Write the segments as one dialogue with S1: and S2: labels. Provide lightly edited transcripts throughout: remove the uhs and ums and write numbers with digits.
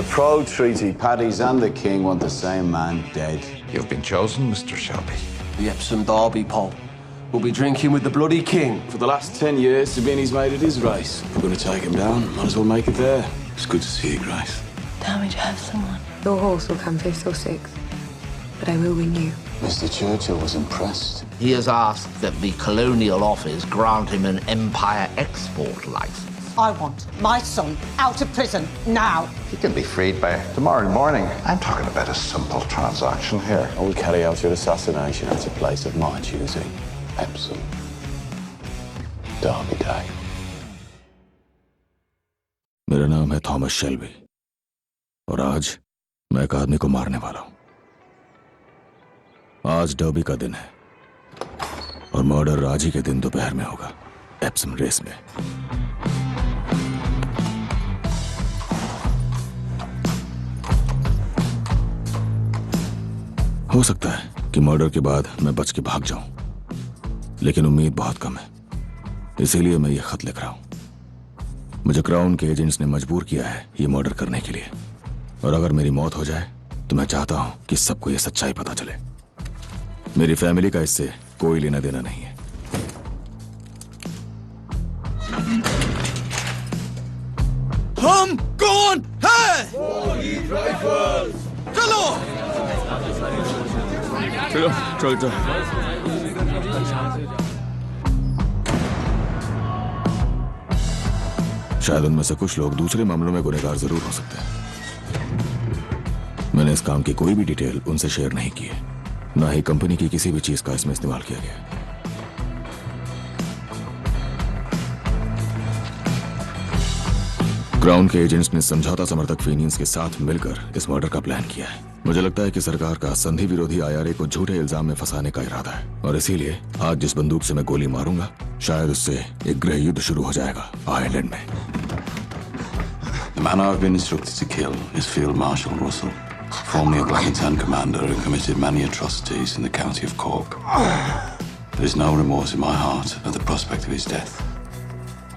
S1: The pro-treaty Paddies and the King want the same man dead.
S2: You've been chosen, Mr. Shelby.
S3: The Epsom Derby, Paul. We'll be drinking with the bloody King.
S1: For the last 10 years, Sabini's made it his race. If we're going to take him down, might as well make it there. It's good to see you, Grace.
S4: Tell me to have someone. Your horse will come 5th or 6th, but I will win you.
S1: Mr. Churchill was impressed.
S5: He has asked that the Colonial Office grant him an Empire export license.
S6: I want my son out of prison now.
S2: He can be freed by tomorrow morning. I'm talking about a simple transaction here.
S1: I will carry out your assassination at a place of my choosing. Epsom. Derby Day.
S7: मेरा नाम है Thomas Shelby और आज मैं एक आदमी को मारने वाला हूं। आज डर्बी का दिन है और मर्डर आज ही के दिन दोपहर में होगा, एप्सम रेस में। हो सकता है कि मर्डर के बाद मैं बच के भाग जाऊं, लेकिन उम्मीद बहुत कम है। इसीलिए मैं ये खत लिख रहा हूं। मुझे क्राउन के एजेंट्स ने मजबूर किया है ये मर्डर करने के लिए, और अगर मेरी मौत हो जाए तो मैं चाहता हूं कि सबको ये सच्चाई पता चले। मेरी फैमिली का इससे कोई लेना देना नहीं है।
S8: हम कौन है? चलो
S7: चलो चल चल। शायद उनमें से कुछ लोग दूसरे मामलों में गुनहगार जरूर हो सकते हैं। मैंने इस काम की कोई भी डिटेल उनसे शेयर नहीं की है, ना ही कंपनी की किसी भी चीज का इसमें इस्तेमाल किया गया। क्राउन के एजेंट्स ने समझौता समर्थक फेनियंस के साथ मिलकर इस मर्डर का प्लान किया है। मुझे लगता है कि सरकार का संधि विरोधी IRA को झूठे इल्जाम में फंसाने का इरादा है, और इसीलिए आज जिस बंदूक से मैं गोली मारूंगा, शायद उससे एक गृह युद्ध शुरू हो जाएगा आयरलैंड में।
S1: The man I've been instructed to kill is Field Marshal Russell, formerly a Black and Tan commander who committed many atrocities in the county of Cork. There is no remorse in my heart at the prospect of his death.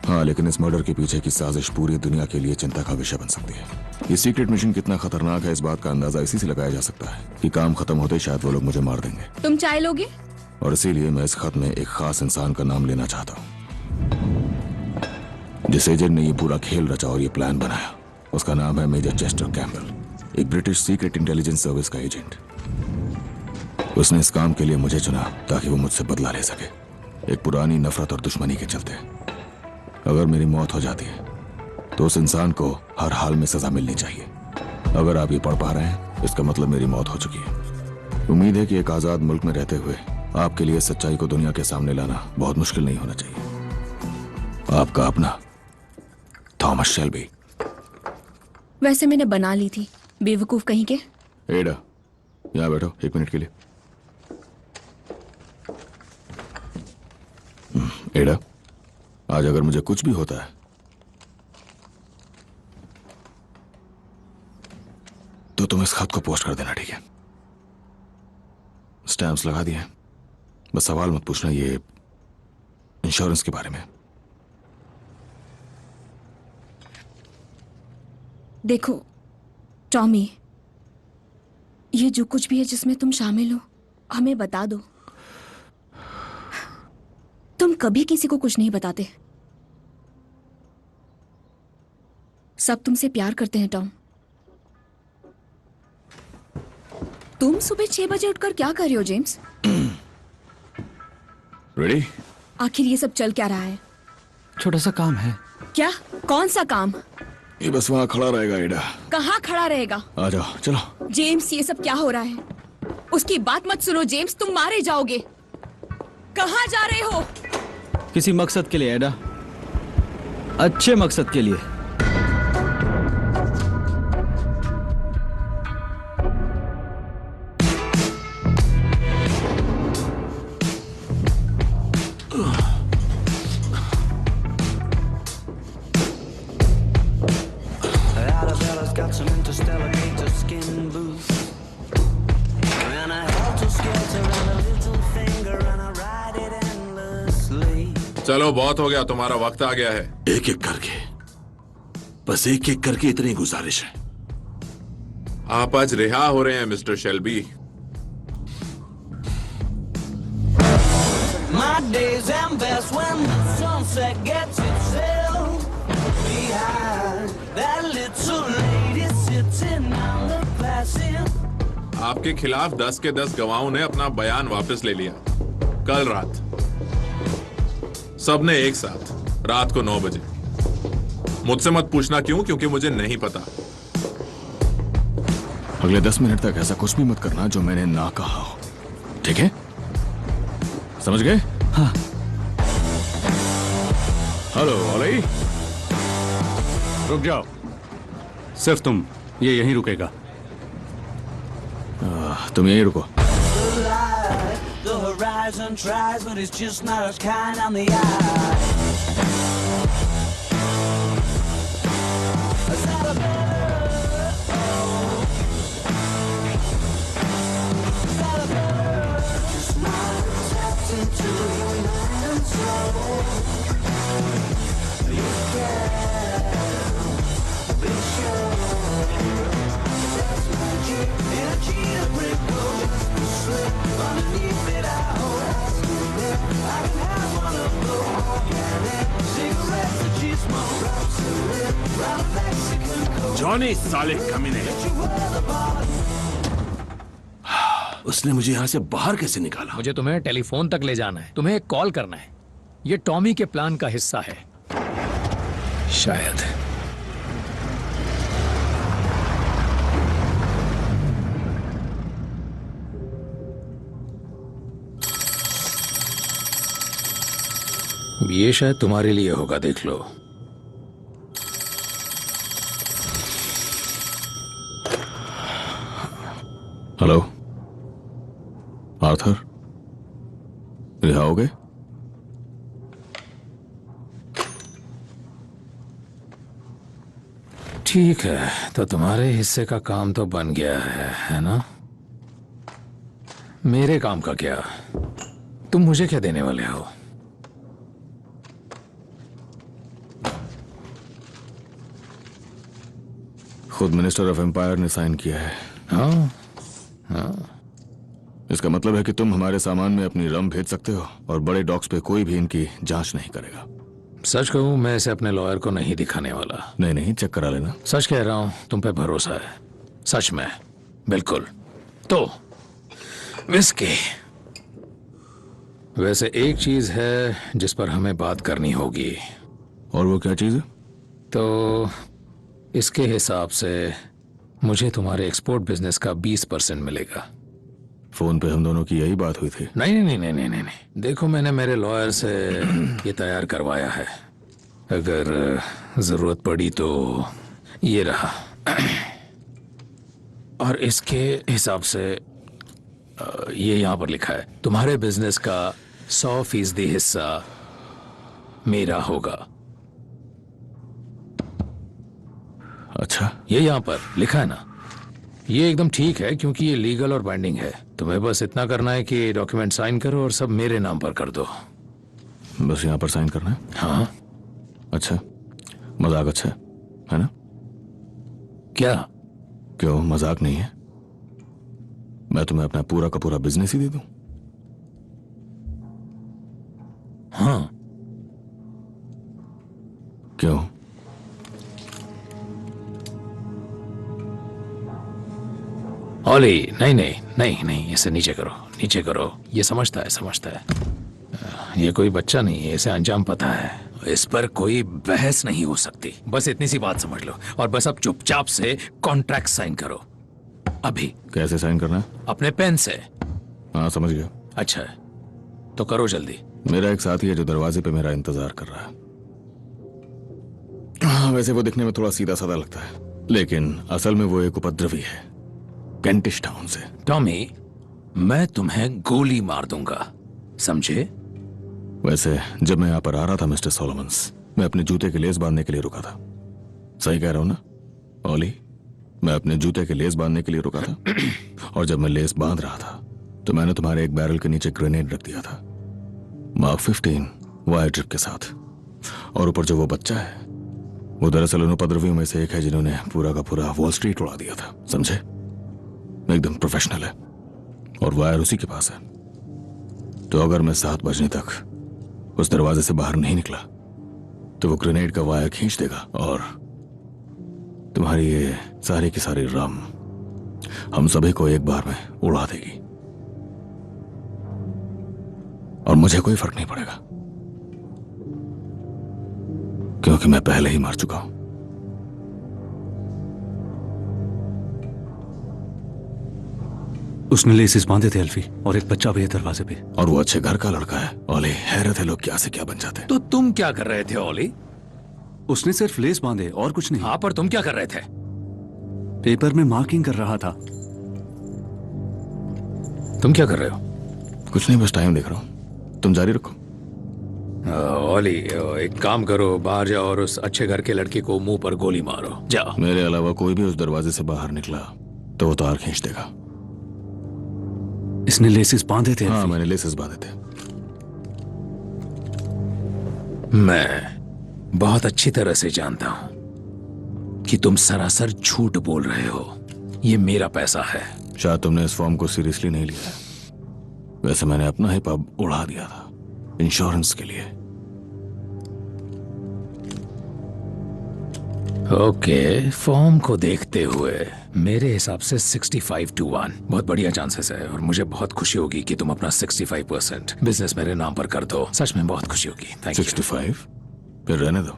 S7: हाँ, लेकिन इस murder के पीछे की साजिश पूरी दुनिया के लिए चिंता का विषय बन सकती है। ये सीक्रेट मिशन कितना खतरनाक है, इस बात का अंदाजा इसी से लगाया जा सकता है कि काम खत्म होते शायद वो लोग मुझे मार देंगे।
S4: तुम चाय लोगे?
S7: और इसीलिए मैं इस खत में एक खास इंसान का नाम लेना चाहता हूँ। जिस एजेंट ने ये पूरा खेल रचा और ये प्लान बनाया, उसका नाम है मेजर चेस्टर कैम्पबेल, एक ब्रिटिश सीक्रेट इंटेलिजेंस सर्विस का एजेंट। उसने इस काम के लिए मुझे चुना ताकि वो मुझसे बदला ले सके, एक पुरानी नफरत और दुश्मनी के चलते। अगर मेरी मौत हो जाती है तो उस इंसान को हर हाल में सजा मिलनी चाहिए। अगर आप ये पढ़ पा रहे हैं, इसका मतलब मेरी मौत हो चुकी है। उम्मीद है कि एक आजाद मुल्क में रहते हुए आपके लिए सच्चाई को दुनिया के सामने लाना बहुत मुश्किल नहीं होना चाहिए। आपका अपना थॉमस शेल्बी।
S4: वैसे मैंने बना ली थी, बेवकूफ कहीं के।
S7: एडा, यहाँ बैठो 1 मिनट के लिए। एडा, आज अगर मुझे कुछ भी होता है तो तुम इस खत को पोस्ट कर देना, ठीक है? स्टैम्प्स लगा दिए, बस सवाल मत पूछना ये इंश्योरेंस के बारे में।
S4: देखो टॉमी, ये जो कुछ भी है जिसमें तुम शामिल हो, हमें बता दो। तुम कभी किसी को कुछ नहीं बताते। सब तुमसे प्यार करते हैं टॉम। तुम सुबह 6 बजे उठकर क्या कर रहे हो जेम्स?
S7: रेडी?
S4: आखिर ये सब चल क्या रहा है?
S8: छोटा सा काम है।
S4: क्या? कौन सा काम?
S7: ये बस वहां खड़ा रहेगा एडा।
S4: कहाँ खड़ा रहेगा?
S7: आ जाओ, चलो।
S4: जेम्स, ये सब क्या हो रहा है? उसकी बात मत सुनो जेम्स, तुम मारे जाओगे। कहाँ जा रहे हो?
S8: किसी मकसद के लिए एडा, अच्छे मकसद के लिए।
S9: चलो बहुत हो गया, तुम्हारा वक्त आ गया है।
S10: एक एक करके, बस एक एक करके इतनी गुजारिश है।
S9: आप आज रिहा हो रहे हैं mister Shelby.
S10: My days am best when the sunset gets itself behind that little lady sitting on the placid.
S9: आपके खिलाफ 10 के 10 गवाहों ने अपना बयान वापस ले लिया। कल रात सबने एक साथ रात को 9 बजे। मुझसे मत पूछना क्यों, क्योंकि मुझे नहीं पता।
S7: अगले 10 मिनट तक ऐसा कुछ भी मत करना जो मैंने ना कहा हो, ठीक है? समझ गए?
S8: हाँ।
S7: हेलो ओली।
S11: रुक जाओ, सिर्फ तुम, ये यहीं रुकेगा।
S7: तुम यहीं रुको।
S10: The horizon tries, but it's just not as kind on the eye. Is that a bird? Is that a bird? Just not tapped into your mind and soul. You can be sure that's magic in a cheetah brick road. Slip underneath it, I hope I can have one of those organic cigarettes that you smoke. Round a Mexican coast.
S11: Johnny साले कमीने, उसने मुझे यहाँ से बाहर कैसे निकाला?
S12: मुझे तुम्हें टेलीफोन तक ले जाना है, तुम्हें एक कॉल करना है। ये टॉमी के प्लान का हिस्सा है शायद। ये शायद तुम्हारे लिए होगा, देख लो।
S7: हेलो आर्थर, रिहा हो गए?
S12: ठीक है, तो तुम्हारे हिस्से का काम तो बन गया है ना? मेरे काम का क्या? तुम मुझे क्या देने वाले हो?
S7: खुद मिनिस्टर ऑफ एम्पायर ने साइन किया है।
S12: हाँ हाँ।
S7: इसका मतलब है कि तुम हमारे सामान में अपनी रम भेज सकते हो और बड़े डॉक्स पे कोई भी इनकी जांच नहीं करेगा।
S12: सच कहूं, मैं इसे अपने लॉयर को नहीं दिखाने वाला।
S7: नहीं नहीं, चेक करा लेना।
S12: सच कह रहा हूं, तुम पे भरोसा है, सच में, बिल्कुल। तो विस्की। वैसे एक चीज है जिस पर हमें बात करनी होगी।
S7: और वो क्या चीज है?
S12: तो इसके हिसाब से मुझे तुम्हारे एक्सपोर्ट बिजनेस का 20% मिलेगा।
S7: फोन पे हम दोनों की यही बात हुई थी।
S12: नहीं नहीं नहीं नहीं नहीं नहीं, देखो मैंने मेरे लॉयर से ये तैयार करवाया है। अगर जरूरत पड़ी तो ये रहा। और इसके हिसाब से ये यहां पर लिखा है, तुम्हारे बिजनेस का 100% हिस्सा मेरा होगा।
S7: अच्छा,
S12: ये यहां पर लिखा है ना? ये एकदम ठीक है क्योंकि ये लीगल और बाइंडिंग है। तुम्हें बस इतना करना है कि डॉक्यूमेंट साइन करो और सब मेरे नाम पर कर दो।
S7: बस यहाँ पर साइन करना है?
S12: हाँ।
S7: अच्छा, मजाक अच्छा है ना?
S12: क्या?
S7: क्यों मजाक नहीं है? मैं तुम्हें अपना पूरा का पूरा बिजनेस ही दे दूं?
S12: हाँ।
S7: क्यों?
S12: ओली, नहीं नहीं नहीं नहीं, इसे नीचे करो, नीचे करो। ये समझता है, समझता है। ये कोई बच्चा नहीं है, इसे अंजाम पता है। इस पर कोई बहस नहीं हो सकती। बस इतनी सी बात समझ लो और बस अब चुपचाप से कॉन्ट्रैक्ट साइन करो अभी।
S7: कैसे साइन करना है?
S12: अपने पेन से।
S7: हाँ समझ गया।
S12: अच्छा है, तो करो जल्दी।
S7: मेरा एक साथी है जो दरवाजे पे मेरा इंतजार कर रहा है। हाँ, वैसे वो दिखने में थोड़ा सीधा साधा लगता है, लेकिन असल में वो एक उपद्रवी है, कैंटिश टाउन से।
S12: टॉमी, मैं तुम्हें गोली मार दूंगा, समझे?
S7: वैसे जब मैं यहाँ पर आ रहा था मिस्टर सोलोमन्स, मैं अपने जूते के लेस बांधने के लिए रुका था। सही कह रहा हूं ना ओली? मैं अपने जूते के लेस बांधने के लिए रुका था और जब मैं लेस बांध रहा था तो मैंने तुम्हारे एक बैरल के नीचे ग्रेनेड रख दिया था, मार्क 15 वायर ट्रिप के साथ। और ऊपर जो वो बच्चा है वो दरअसल उन उपद्रवियों में से एक है जिन्होंने पूरा का पूरा वॉल स्ट्रीट उड़ा दिया था, समझे? एकदम प्रोफेशनल है और वायर उसी के पास है। तो अगर मैं 7 बजने तक उस दरवाजे से बाहर नहीं निकला तो वो ग्रेनेड का वायर खींच देगा और तुम्हारी ये सारी की सारी रम हम सभी को एक बार में उड़ा देगी और मुझे कोई फर्क नहीं पड़ेगा क्योंकि मैं पहले ही मर चुका हूं।
S13: उसने लेसिस बांधे थे अल्फी, और एक बच्चा भी है दरवाजे पे।
S7: और वो अच्छे घर का लड़का है। ओले, हैरत है लोग क्या से क्या बन जाते हैं।
S12: तो तुम क्या कर रहे थे ओली?
S13: उसने सिर्फ लेस बांधे और कुछ नहीं।
S12: हाँ, पर तुम क्या कर रहे थे?
S13: पेपर में मार्किंग कर रहा था।
S12: तुम क्या कर रहे हो?
S7: कुछ नहीं, बस टाइम देख रहा हूं। तुम जारी रखो।
S12: ओली, एक काम करो, बाहर जाओ और उस अच्छे घर के लड़के को मुंह पर गोली मारो। जाओ।
S7: मेरे अलावा कोई भी उस दरवाजे से बाहर निकला तो वो तार खींच देगा।
S13: इसने लेसिस बांधे थे?
S7: हाँ, मैंने लेसिस बांधे थे।
S12: मैं बहुत अच्छी तरह से जानता हूं कि तुम सरासर झूठ बोल रहे हो। ये मेरा पैसा है।
S7: शायद तुमने इस फॉर्म को सीरियसली नहीं लिया। वैसे मैंने अपना ही पब उड़ा दिया था इंश्योरेंस के लिए।
S12: ओके, फॉर्म को देखते हुए मेरे हिसाब से 65-1 बहुत बढ़िया चांसेस है और मुझे बहुत खुशी होगी कि तुम अपना 65% बिजनेस मेरे नाम पर कर दो। सच में बहुत खुशी होगी। Thank you.
S7: 65? फिर रहने दो।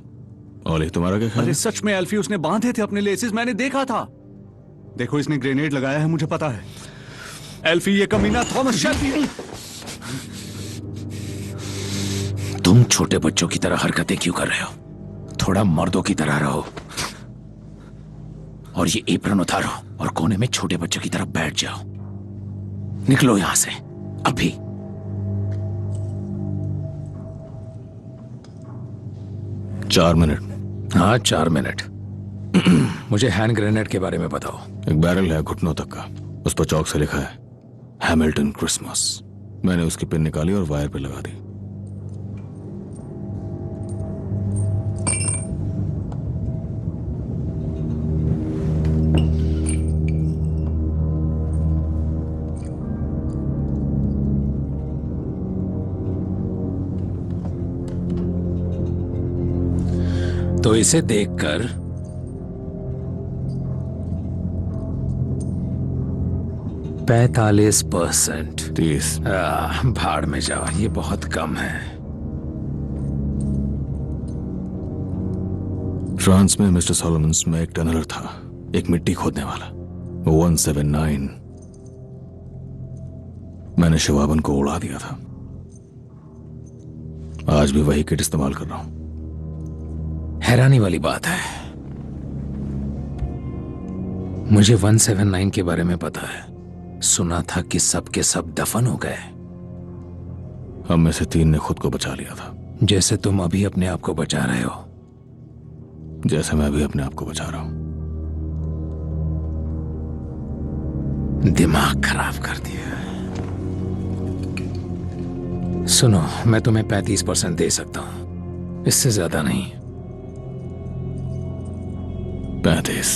S7: ओले, तुम्हारा क्या ख्याल है?
S13: अरे सच में अल्फी, उसने बांधे थे अपने लेसिस, मैंने देखा था। देखो, इसने ग्रेनेड लगाया है, मुझे पता है। एल्फी, ये कमीना थॉमस शेल्बी।
S12: तुम छोटे बच्चों की तरह हरकतें क्यों कर रहे हो? थोड़ा मर्दों की तरह रहो और ये एप्रन उतारो और कोने में छोटे बच्चों की तरह बैठ जाओ। निकलो यहां से अभी।
S7: चार मिनट।
S12: हाँ, 4 मिनट। मुझे हैंड ग्रेनेड के बारे में बताओ।
S7: एक बैरल है घुटनों तक का, उस पर चौक से लिखा है हैमिल्टन क्रिसमस। मैंने उसकी पिन निकाली और वायर पे लगा दी।
S12: तो इसे देखकर %45।
S7: 30।
S12: भाड़ में जाओ, ये बहुत कम है।
S7: फ्रांस में मिस्टर सोलोमन्स में एक टनलर था, एक मिट्टी खोदने वाला। 179। मैंने शिवाबन को उड़ा दिया था। आज भी वही किट इस्तेमाल कर रहा हूं।
S12: हैरानी वाली बात है, मुझे 179 के बारे में पता है। सुना था कि सब के सब दफन हो गए।
S7: हम में से 3 ने खुद को बचा लिया था।
S12: जैसे तुम अभी अपने आप को बचा रहे हो।
S7: जैसे मैं भी अपने आप को बचा रहा हूं।
S12: दिमाग खराब कर दिया। सुनो, मैं तुम्हें 35% दे सकता हूं, इससे ज्यादा नहीं।
S7: 35।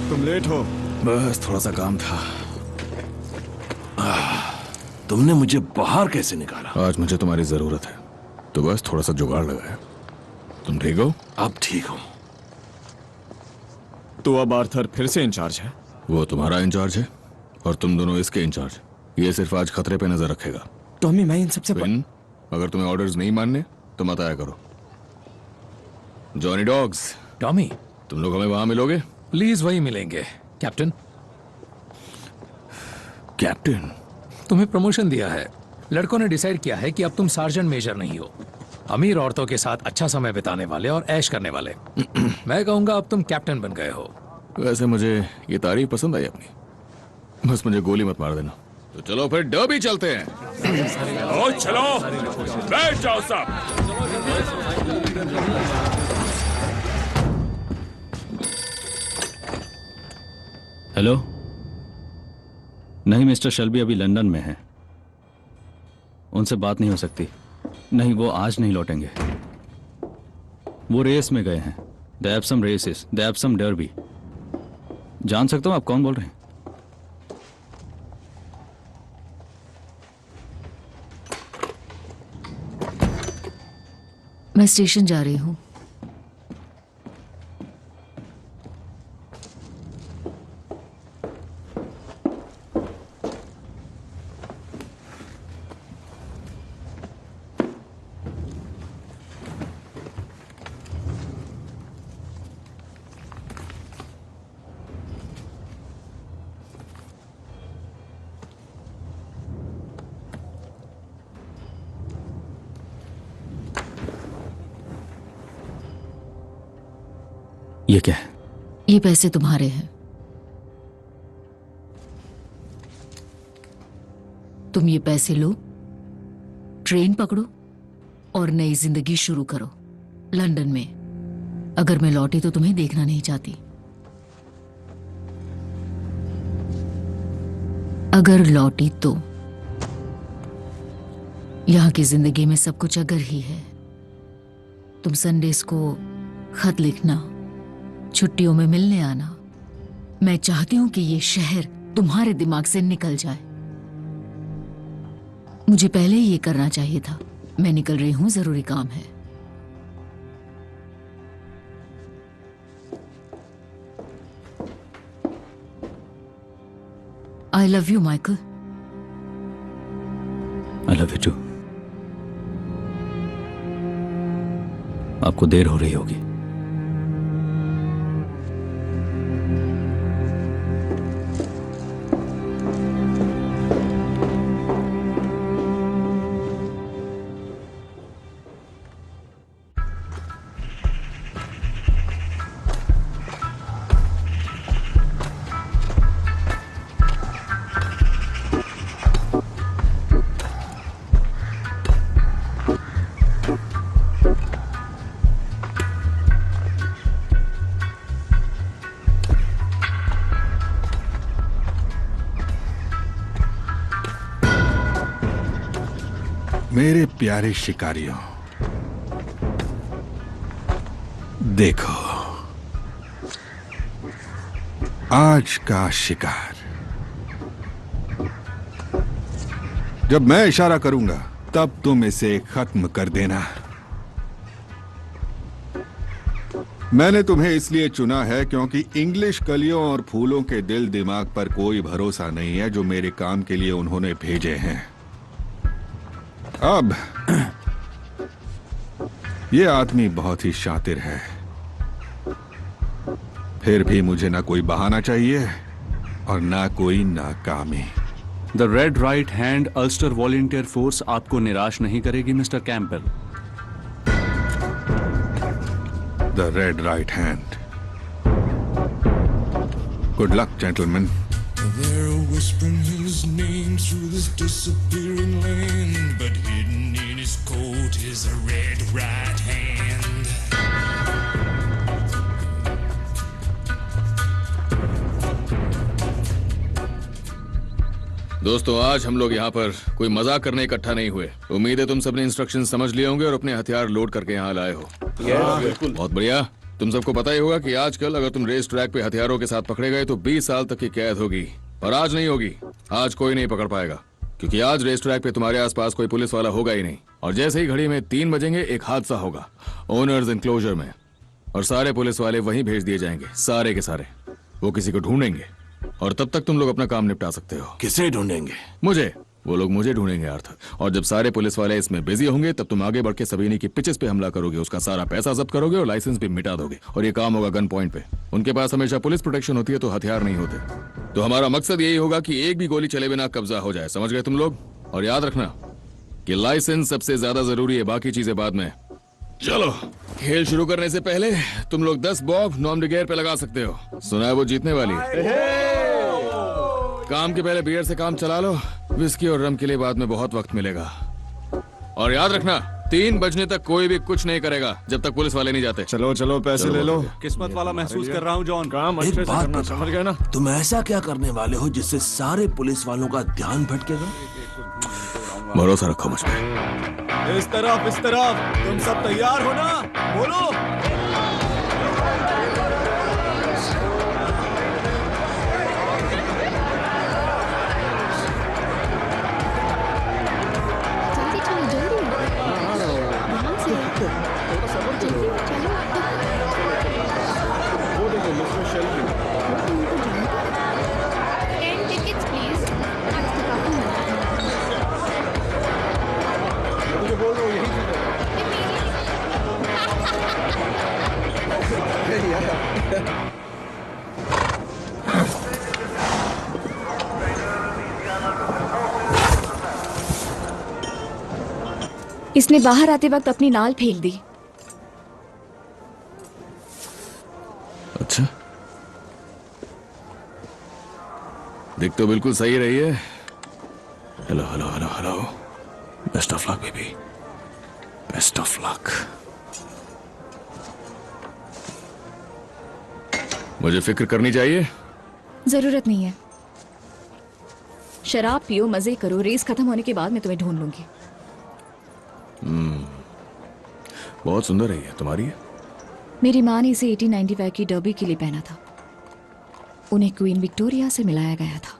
S13: तुम लेट हो।
S7: बस थोड़ा सा काम था।
S11: तुमने मुझे बाहर कैसे निकाला?
S7: आज मुझे तुम्हारी जरूरत है, तो बस थोड़ा सा जुगाड़ लगाया। तुम ठीक हो?
S11: अब ठीक हूं।
S13: तो अब आर्थर फिर से इंचार्ज है?
S7: वो तुम्हारा इंचार्ज है और तुम दोनों इसके इंचार्ज। ये सिर्फ आज खतरे पे नजर रखेगा।
S8: टॉमी, मैं इन सबसे
S7: अगर तुम्हें ऑर्डर्स नहीं मानने तो मत आया करो। Johnny dogs.
S12: टॉमी,
S7: तुम लोग हमें वहां मिलोगे?
S12: प्लीज वही मिलेंगे। कैप्टन।
S7: कैप्टन?
S12: तुम्हें प्रमोशन दिया है। लड़कों ने डिसाइड किया है कि अब तुम सार्जेंट मेजर नहीं हो। अमीर औरतों के साथ अच्छा समय बिताने वाले और ऐश करने वाले। मैं कहूंगा अब तुम कैप्टन बन गए हो।
S7: वैसे मुझे ये तारीफ पसंद आई अपनी। बस मुझे गोली मत मार देना। तो चलो फिर डर्बी चलते हैं।
S9: चलो, बैठ जाओ सब।
S8: हेलो। नहीं, मिस्टर शेल्बी अभी लंदन में हैं। उनसे बात नहीं हो सकती। नहीं, वो आज नहीं लौटेंगे। वो रेस में गए हैं। The Epsom races, the Epsom Derby. जान सकता हूँ आप कौन बोल रहे हैं?
S14: मैं स्टेशन जा रही हूँ।
S8: ये क्या है?
S14: ये पैसे तुम्हारे हैं। तुम ये पैसे लो, ट्रेन पकड़ो और नई जिंदगी शुरू करो लंदन में। अगर मैं लौटी तो तुम्हें देखना नहीं चाहती। अगर लौटी तो यहां की जिंदगी में सब कुछ अगर ही है। तुम संडेस को खत लिखना, छुट्टियों में मिलने आना। मैं चाहती हूं कि ये शहर तुम्हारे दिमाग से निकल जाए। मुझे पहले ही ये करना चाहिए था। मैं निकल रही हूं, जरूरी काम है। I love you Michael.
S8: I love you too. आपको देर हो रही होगी।
S13: मेरे प्यारे शिकारियों, देखो आज का शिकार। जब मैं इशारा करूंगा तब तुम इसे खत्म कर देना। मैंने तुम्हें इसलिए चुना है क्योंकि इंग्लिश कलियों और फूलों के दिल दिमाग पर कोई भरोसा नहीं है जो मेरे काम के लिए उन्होंने भेजे हैं। अब ये आदमी बहुत ही शातिर है, फिर भी मुझे ना कोई बहाना चाहिए और ना कोई नाकामी।
S15: The red right hand Ulster volunteer force आपको निराश नहीं करेगी mister Campbell.
S13: The red right hand. Good luck gentleman.
S10: They're whispering his name through this disappearing land, but hidden in his coat is a red right hand.
S12: दोस्तों, आज हम लोग यहाँ पर कोई मजाक करने इकट्ठा नहीं हुए। उम्मीद है तुम सबने इंस्ट्रक्शन समझ लिए होंगे और अपने हथियार लोड करके यहाँ लाए हो। बिल्कुल। बहुत बढ़िया। तुम सबको पता ही होगा कि आजकल अगर तुम रेस ट्रैक पे हथियारों के साथ पकड़े गए तो 20 साल तक की कैद होगी। और आज नहीं होगी। आज कोई नहीं पकड़ पाएगा, क्योंकि आज रेस ट्रैक पे तुम्हारे आसपास कोई पुलिस वाला होगा ही नहीं। और जैसे ही घड़ी में 3 बजेंगे एक हादसा होगा ओनर्स एनक्लोजर में, और सारे पुलिस वाले वहीं भेज दिए जाएंगे, सारे के सारे। वो किसी को ढूंढेंगे और तब तक तुम लोग अपना काम निपटा सकते हो।
S11: किसे ढूंढेंगे?
S12: मुझे। वो लोग मुझे ढूंढेंगे अर्थ। और जब सारे पुलिस वाले इसमें बिजी होंगे तब तुम आगे बढ़ के सबीनी की पिचेस पे हमला करोगे, उसका सारा पैसा जब्त करोगे और लाइसेंस भी मिटा दोगे। और ये काम होगा गन पॉइंट पे। उनके पास हमेशा पुलिस प्रोटेक्शन होती है तो हथियार नहीं होते। तो हमारा मकसद यही होगा कि एक भी गोली चले बिना कब्जा हो जाए। समझ गए तुम लोग? और याद रखना कि लाइसेंस सबसे ज्यादा जरूरी है, बाकी चीजें बाद में। चलो, खेल शुरू करने से पहले तुम लोग 10 बॉब नॉन डिगेयर पे लगा सकते हो। सुना है वो जीतने वाली है। काम के पहले बियर से काम चला लो, विस्की और रम के लिए बाद में बहुत वक्त मिलेगा। और याद रखना
S7: 3 बजने तक कोई भी कुछ नहीं करेगा जब तक पुलिस वाले नहीं जाते।
S13: चलो चलो पैसे ले लो।
S15: किस्मत वाला महसूस कर रहा हूँ जॉन।
S13: काम
S11: एक
S13: अच्छे से
S11: बात
S13: करना,
S11: बताओ,
S13: समझ गए ना?
S11: तुम ऐसा क्या करने वाले हो जिससे सारे पुलिस वालों का ध्यान भटकेगा?
S7: भरोसा रखो मुझ पे।
S15: इस तरफ तुम सब तैयार हो ना? बोलो।
S4: इसने बाहर आते वक्त अपनी नाल फेंक दी।
S7: अच्छा, दिख तो बिल्कुल सही रही है। Hello hello hello hello, best of luck baby, best of luck. मुझे फिक्र करनी चाहिए?
S4: जरूरत नहीं है। शराब पियो, मजे करो, रेस खत्म होने के बाद मैं तुम्हें ढूंढ लूंगी।
S7: बहुत सुंदर है ये, तुम्हारी है?
S4: मेरी माँ ने इसे 1895 की डर्बी के लिए पहना था। उन्हें क्वीन विक्टोरिया से मिलाया गया था।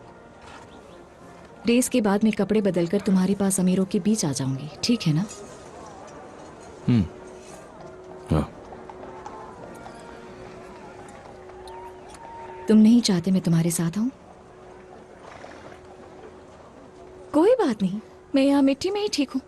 S4: रेस के बाद मैं कपड़े बदलकर तुम्हारे पास अमीरों के बीच आ जाऊंगी, ठीक है ना?
S7: हाँ।
S4: तुम नहीं चाहते मैं तुम्हारे साथ आऊं? कोई बात नहीं, मैं यहाँ मिट्टी में ही ठीक हूं।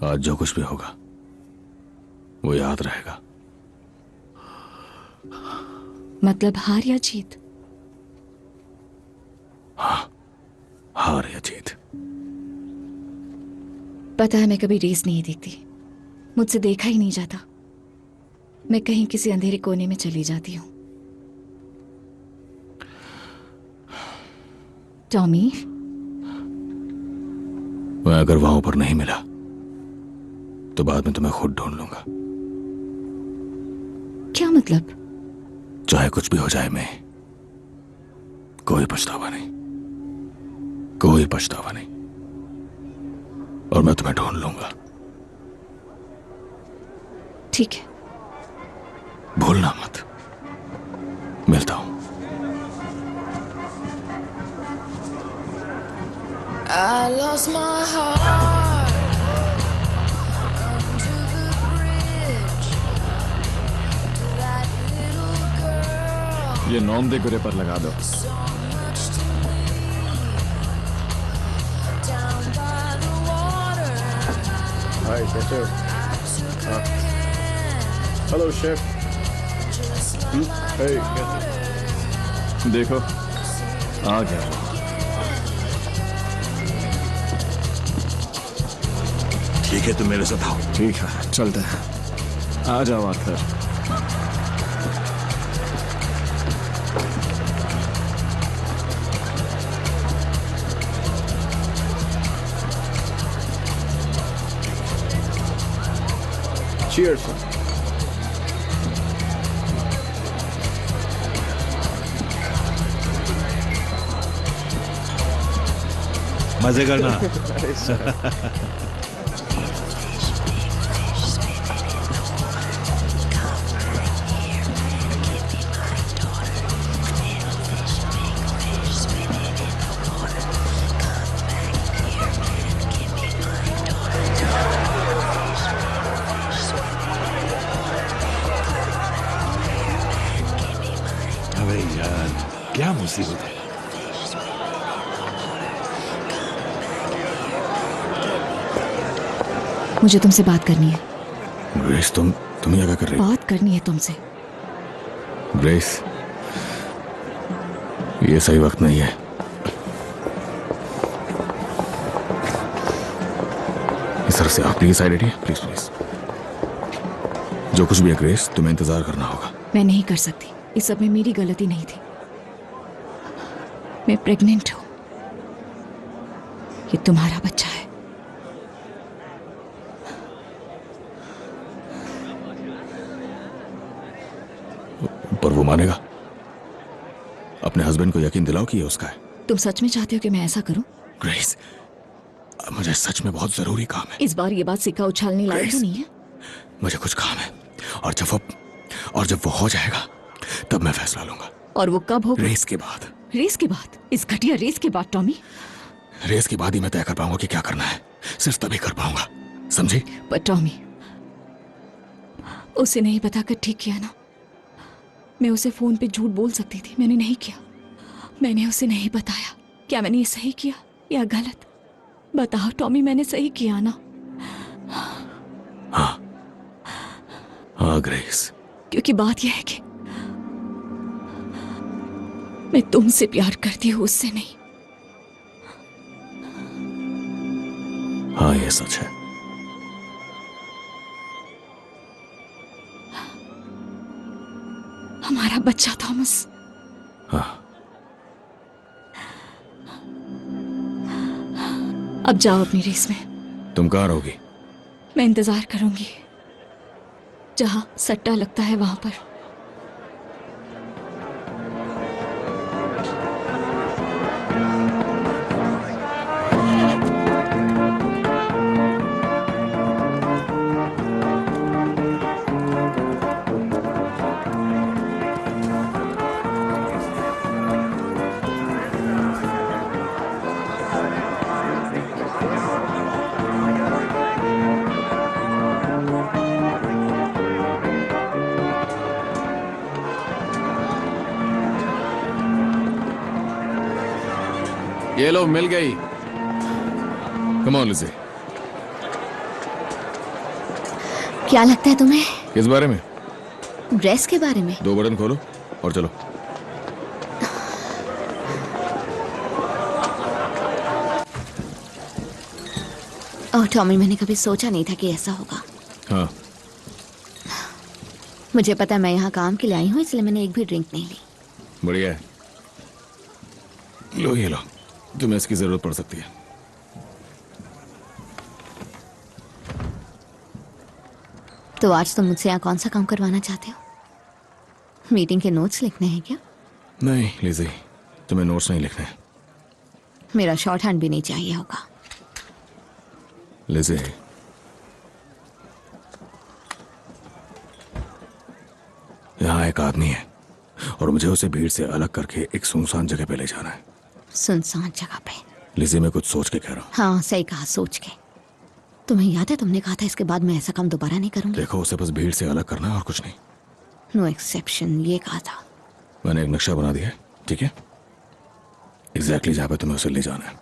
S7: आज जो कुछ भी होगा वो याद रहेगा।
S4: मतलब हार या जीत?
S7: हाँ, हार या जीत।
S4: पता है मैं कभी रेस नहीं देखती, मुझसे देखा ही नहीं जाता। मैं कहीं किसी अंधेरे कोने में चली जाती हूँ। टॉमी,
S7: मैं अगर वहां पर नहीं मिला तो बाद में तुम्हें खुद ढूंढ लूंगा।
S4: क्या मतलब?
S7: चाहे कुछ भी हो जाए, मैं कोई पछतावा नहीं, कोई पछतावा नहीं, और मैं तुम्हें ढूंढ लूंगा।
S4: ठीक है,
S7: भूलना मत। मिलता हूं।
S10: I lost my heart under the bridge to that little girl.
S13: ये नॉम दे गुरे पर लगा दो।
S10: So much to me down by the water.
S13: हाय, कैसे हो?
S10: I took her hand
S13: hello chef.
S10: just like my
S13: hey,
S10: daughter.
S13: देखो आ गया।
S11: ठीक है, तुम मेरे साथ आओ।
S13: ठीक है, चलते हैं। आ जाओ आकर। Cheers.
S15: मजे करना। अबे यार, क्या मुसीबत है।
S4: मुझे तुमसे बात करनी है।
S7: ग्रेस, तुम यहाँ क्या कर रही हो?
S4: बात करनी है तुमसे।
S7: ग्रेस, ये सही वक्त नहीं है। इस तरह से आप प्लीज साइड हटिए, प्लीज प्लीज। जो कुछ भी है ग्रेस, तुम्हें इंतजार करना होगा।
S4: मैं नहीं कर सकती, इस सब में मेरी गलती नहीं थी। मैं प्रेग्नेंट हूं, ये तुम्हारा बच्चा है।
S7: पर वो मानेगा? अपने हस्बैंड को यकीन दिलाओ कि ये उसका है।
S4: तुम सच में चाहते हो कि मैं ऐसा करूं?
S7: ग्रेस, मुझे सच में बहुत जरूरी काम है।
S4: इस बार ये बात सिक्का उछालने लायक तो नहीं है।
S7: मुझे कुछ काम है, और जब वो हो जाएगा तब मैं फैसला लूंगा।
S4: और वो कब होगा?
S7: रेस के बाद।
S4: रेस के बाद? इस घटिया रेस के बाद टॉमी?
S7: रेस के बाद ही मैं तय कर पाऊंगा कि क्या करना है, सिर्फ तभी कर पाऊंगा, समझी?
S4: पर टॉमी, उसे नहीं बताकर ठीक किया ना। मैं उसे फोन पे झूठ बोल सकती थी, मैंने नहीं किया। मैंने उसे नहीं बताया। क्या मैंने ये सही किया या गलत? बताओ टॉमी, मैंने सही किया ना?
S7: हाँ ग्रेस।
S4: क्योंकि बात यह है कि मैं तुमसे प्यार करती हूँ, उससे नहीं।
S7: हाँ ये सच है।
S4: हमारा बच्चा थॉमस।
S7: हाँ।
S4: अब जाओ अपनी रेस में।
S7: तुम कहाँ रहोगी?
S4: मैं इंतजार करूंगी, जहां सट्टा लगता है वहां पर।
S7: ये लो, मिल गई। Come on Lizzie.
S14: क्या लगता है तुम्हें?
S7: किस बारे में?
S14: ड्रेस के बारे में।
S7: 2 बटन खोलो और चलो।
S14: ओह टॉमी, मैंने कभी सोचा नहीं था कि ऐसा होगा।
S7: हाँ।
S14: मुझे पता है मैं यहाँ काम के लिए आई हूँ, इसलिए मैंने एक भी ड्रिंक नहीं ली।
S7: बढ़िया है। लो ये लो, तुम्हें इसकी जरूरत पड़ सकती है।
S14: तो आज तुम मुझसे यहाँ कौन सा काम करवाना चाहते हो? मीटिंग के नोट्स लिखने हैं क्या?
S7: नहीं लिज़ी, तुम्हें नोट्स नहीं लिखने।
S14: मेरा शॉर्ट हैंड भी नहीं चाहिए होगा।
S7: लिज़ी, यहाँ एक आदमी है और मुझे उसे भीड़ से अलग करके एक सुनसान जगह पे ले जाना है।
S14: सुनसान जगह पे?
S7: लिज़ी, मैं कुछ सोच के कह रहा हूँ।
S14: हाँ सही कहा, सोच के। तुम्हें याद है तुमने कहा था इसके बाद मैं ऐसा काम दोबारा नहीं करूंगी।
S7: देखो, उसे बस भीड़ से अलग करना है और कुछ नहीं।
S14: नो एक्सेप्शन, ये कहा था।
S7: मैंने एक नक्शा बना दिया है, ठीक है? एग्जैक्टली जहाँ पे तुम्हें उसे ले जाना है।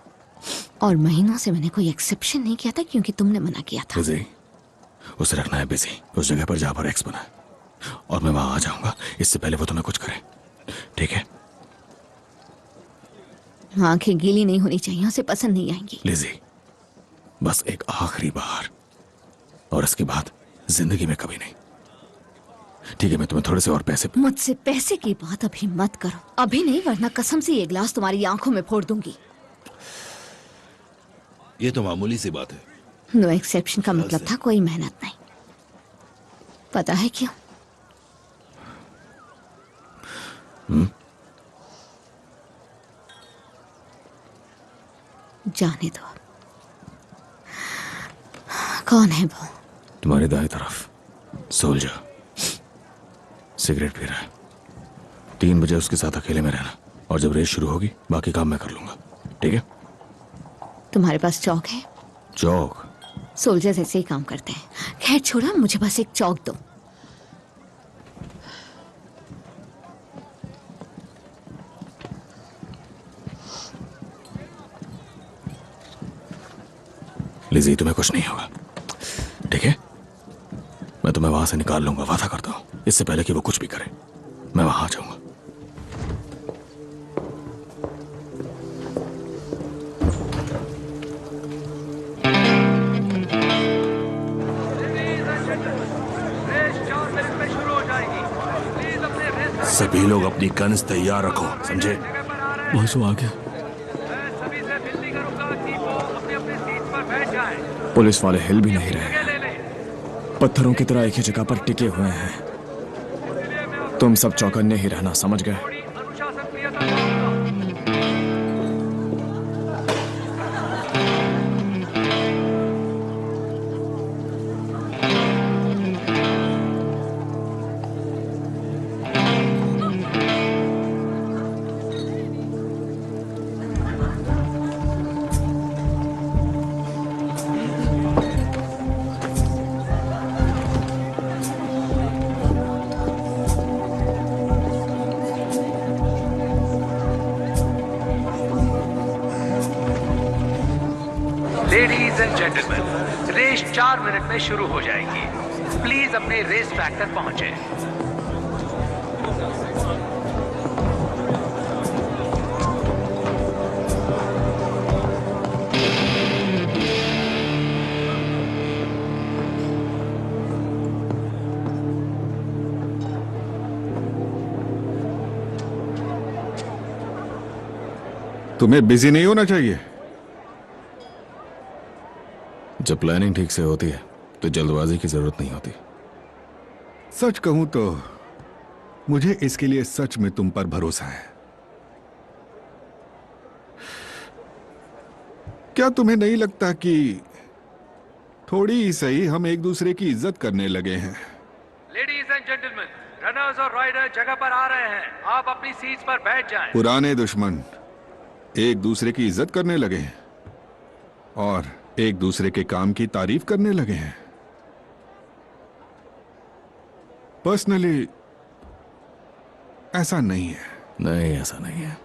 S14: और महीनों से मैंने कोई एक्सेप्शन नहीं किया था क्योंकि तुमने मना किया था।
S7: लिज़ी, उसे रखना है बिजी उस जगह पर जहाँ पर एक्स बना है, और मैं वहां आ जाऊंगा इससे पहले वो तुम्हें कुछ करे, ठीक है?
S14: आंखें गीली नहीं होनी चाहिए, उसे पसंद नहीं आएंगी।
S7: लिज़ी, बस एक आखिरी बार, और इसके बाद जिंदगी में कभी नहीं, ठीक है? मैं तुम्हें थोड़े से और पैसे।
S14: मुझसे पैसे की बात अभी मत करो, अभी नहीं, वरना कसम से ये ग्लास तुम्हारी आंखों में फोड़ दूंगी।
S11: ये तो मामूली सी बात है।
S14: नो एक्सेप्शन का मतलब था कोई मेहनत नहीं। पता है क्यों? जाने दो। कौन है वो?
S7: तुम्हारी दाएं तरफ सोल्जर, सिगरेट पी रहा है। 3 बजे उसके साथ अकेले में रहना, और जब रेस शुरू होगी बाकी काम मैं कर लूंगा, ठीक है?
S14: तुम्हारे पास चौक है?
S7: चौक?
S14: सोल्जर्स ऐसे ही काम करते हैं। खैर छोड़ो, मुझे बस एक चौक दो।
S7: लिज़ी, तुम्हें कुछ नहीं होगा, ठीक है? मैं तुम्हें वहां से निकाल लूंगा, वादा करता हूं। इससे पहले कि वो कुछ भी करे, मैं वहां आ जाऊंगा।
S11: सभी लोग अपनी गन्स तैयार रखो, समझे?
S7: बॉस वो आ गया। पुलिस वाले हिल भी नहीं रहे, पत्थरों की तरह एक ही जगह पर टिके हुए हैं। तुम सब चौकन्ने ही रहना, समझ गए?
S12: Ladies and gentleman, race 4 minute में शुरू हो जाएगी। प्लीज अपने रेस ट्रैक तक पहुंचे।
S13: तुम्हें बिजी नहीं होना चाहिए।
S7: जब प्लानिंग ठीक से होती है तो जल्दबाजी की जरूरत नहीं होती।
S13: सच कहूं तो मुझे इसके लिए सच में तुम पर भरोसा है। क्या तुम्हें नहीं लगता कि थोड़ी ही सही हम एक दूसरे की इज्जत करने लगे हैं?
S12: लेडीज एंड जेंटलमैन, रनर्स और राइडर जगह पर आ रहे हैं। आप अपनी सीट्स पर बैठ जाएं।
S13: पुराने दुश्मन एक दूसरे की इज्जत करने लगे हैं और एक दूसरे के काम की तारीफ करने लगे हैं। पर्सनली ऐसा नहीं है।
S7: नहीं, ऐसा नहीं है।